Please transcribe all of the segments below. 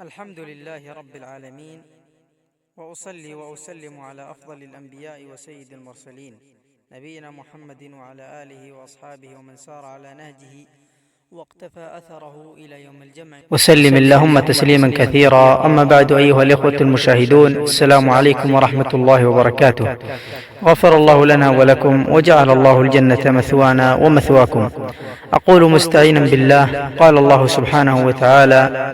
الحمد لله رب العالمين، وأصلي وأسلم على أفضل الأنبياء وسيد المرسلين نبينا محمد وعلى آله وأصحابه ومن سار على نهجه واقتفى أثره إلى يوم الجمع، وسلم اللهم تسليما كثيرا. أما بعد، أيها الإخوة المشاهدون، السلام عليكم ورحمة الله وبركاته. غفر الله لنا ولكم، وجعل الله الجنة مثوانا ومثواكم. أقول مستعينا بالله، قال الله سبحانه وتعالى: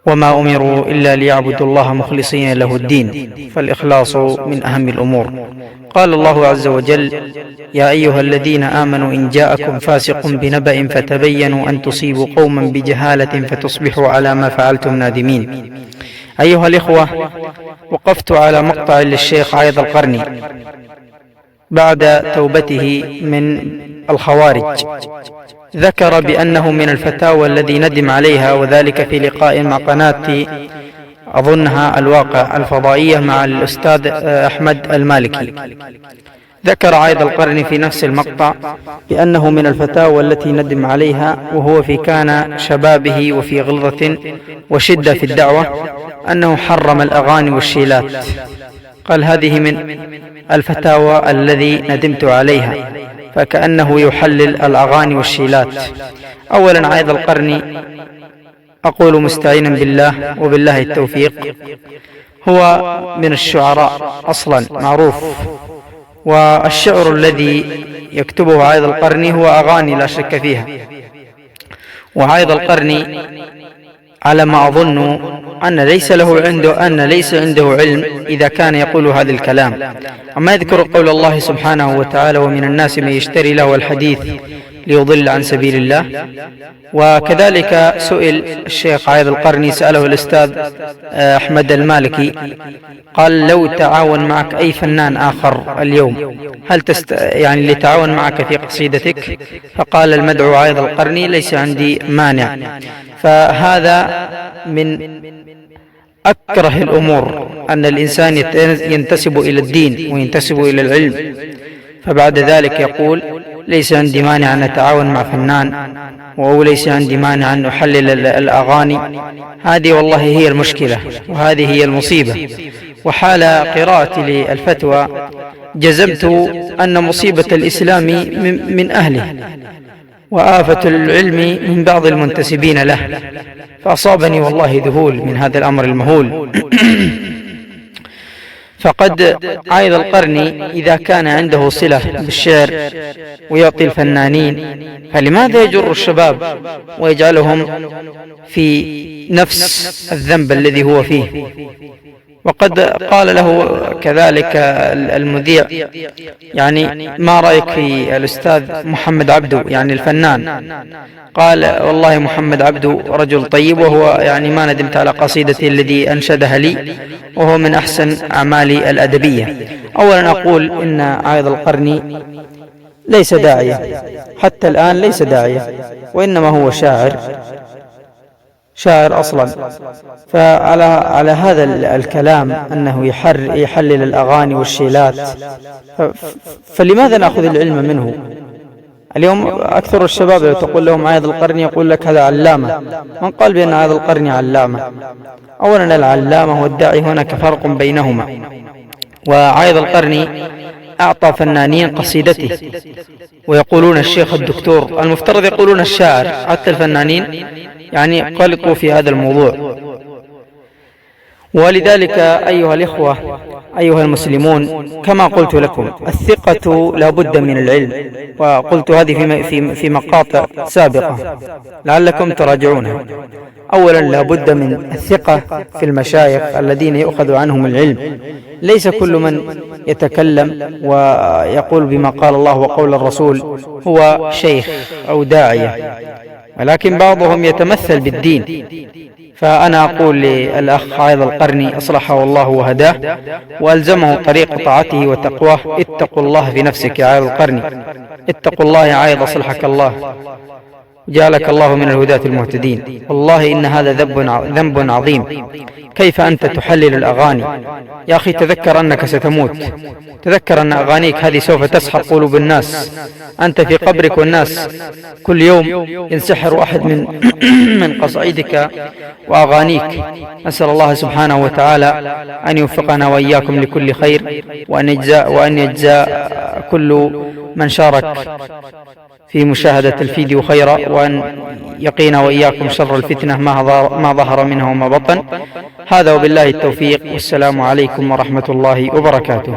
وما أمروا إلا ليعبدوا الله مخلصين له الدين، فالإخلاص من أهم الأمور. قال الله عز وجل: يا أيها الذين آمنوا إن جاءكم فاسق بنبأ فتبينوا أن تصيبوا قوما بجهالة فتصبحوا على ما فعلتم نادمين. أيها الإخوة، وقفت على مقطع للشيخ عايض القرني بعد توبته من الخوارج. ذكر بأنه من الفتاوى الذي ندم عليها، وذلك في لقاء مع قناة أظنها الواقع الفضائية مع الأستاذ أحمد المالكي. ذكر عايض القرني في نفس المقطع بأنه من الفتاوى التي ندم عليها، وهو في كان شبابه وفي غلظة وشدة في الدعوة، أنه حرم الأغاني والشيلات. قال: هذه من الفتاوى الذي ندمت عليها، فكأنه يحلل الأغاني والشيلات. أولا، عايض القرني أقول مستعينا بالله وبالله التوفيق، هو من الشعراء أصلا معروف، والشعر الذي يكتبه عايض القرني هو أغاني لا شك فيها. وعايض القرني على ما أظن أن ليس عنده علم إذا كان يقول هذا الكلام. أما يذكر قول الله سبحانه وتعالى: ومن الناس من يشتري له الحديث ليضل عن سبيل الله. وكذلك سئل الشيخ عايض القرني، سأله الأستاذ أحمد المالكي، قال: لو تعاون معك أي فنان آخر اليوم، هل لتعاون معك في قصيدتك؟ فقال المدعو عايض القرني: ليس عندي مانع. فهذا من أكره الأمور، أن الإنسان ينتسب إلى الدين وينتسب إلى العلم، فبعد ذلك يقول: ليس عندي مانع أن أتعاون مع فنان، وليس عندي مانع أن أحلل الأغاني. هذه والله هي المشكلة، وهذه هي المصيبة. وحال قراءتي للفتوى جزمت أن مصيبة الإسلام من أهله، وآفة العلم من بعض المنتسبين له، فأصابني والله ذهول من هذا الأمر المهول. فقد عايض القرني إذا كان عنده صلة بالشعر ويعطي الفنانين، فلماذا يجر الشباب ويجعلهم في نفس الذنب الذي هو فيه؟ وقد قال له كذلك المذيع: ما رأيك في الأستاذ محمد عبده الفنان؟ قال: والله محمد عبده رجل طيب، وهو ما ندمت على قصيدتي الذي أنشدها لي، وهو من أحسن أعمالي الأدبية. أولا أقول إن عايض القرني ليس داعية، حتى الآن ليس داعية، وإنما هو شاعر أصلا. فعلى هذا الكلام أنه يحلل الأغاني والشيلات، فلماذا نأخذ العلم منه؟ اليوم أكثر الشباب لو تقول لهم عايض القرني يقول لك هذا علامة. من قال بأن عايض القرني علامة؟ أولا، العلامة والداعي هناك فرق بينهما. وعايض القرني أعطى فنانين قصيدته، ويقولون الشيخ الدكتور، المفترض يقولون الشاعر. حتى الفنانين قلقوا في هذا الموضوع. ولذلك أيها الإخوة، أيها المسلمون، كما قلت لكم، الثقة لا بد من العلم، وقلت هذه في مقاطع سابقة لعلكم تراجعونها. أولا، لا بد من الثقة في المشايخ الذين يؤخذ عنهم العلم. ليس كل من يتكلم ويقول بما قال الله وقول الرسول هو شيخ أو داعية، ولكن بعضهم يتمثل بالدين. فأنا أقول للأخ عايض القرني أصلحه الله وهداه وألزمه طريق طاعته وتقواه: اتقوا الله في نفسك يا عايض القرني، اتقوا الله يا عايض أصلحك الله. جعلك الله من الهداة المهتدين. والله إن هذا ذنب عظيم. كيف أنت تحلل الأغاني؟ يا أخي تذكر أنك ستموت، تذكر أن أغانيك هذه سوف تسحر قلوب الناس. أنت في قبرك والناس كل يوم ينسحر واحد من قصائدك وأغانيك. نسأل الله سبحانه وتعالى أن يوفقنا وإياكم لكل خير، وأن يجزى كل من شارك في مشاهدة الفيديو خيرا، وأن يقينا وإياكم شر الفتنة ما ظهر منها وما بطن. هذا وبالله التوفيق، والسلام عليكم ورحمة الله وبركاته.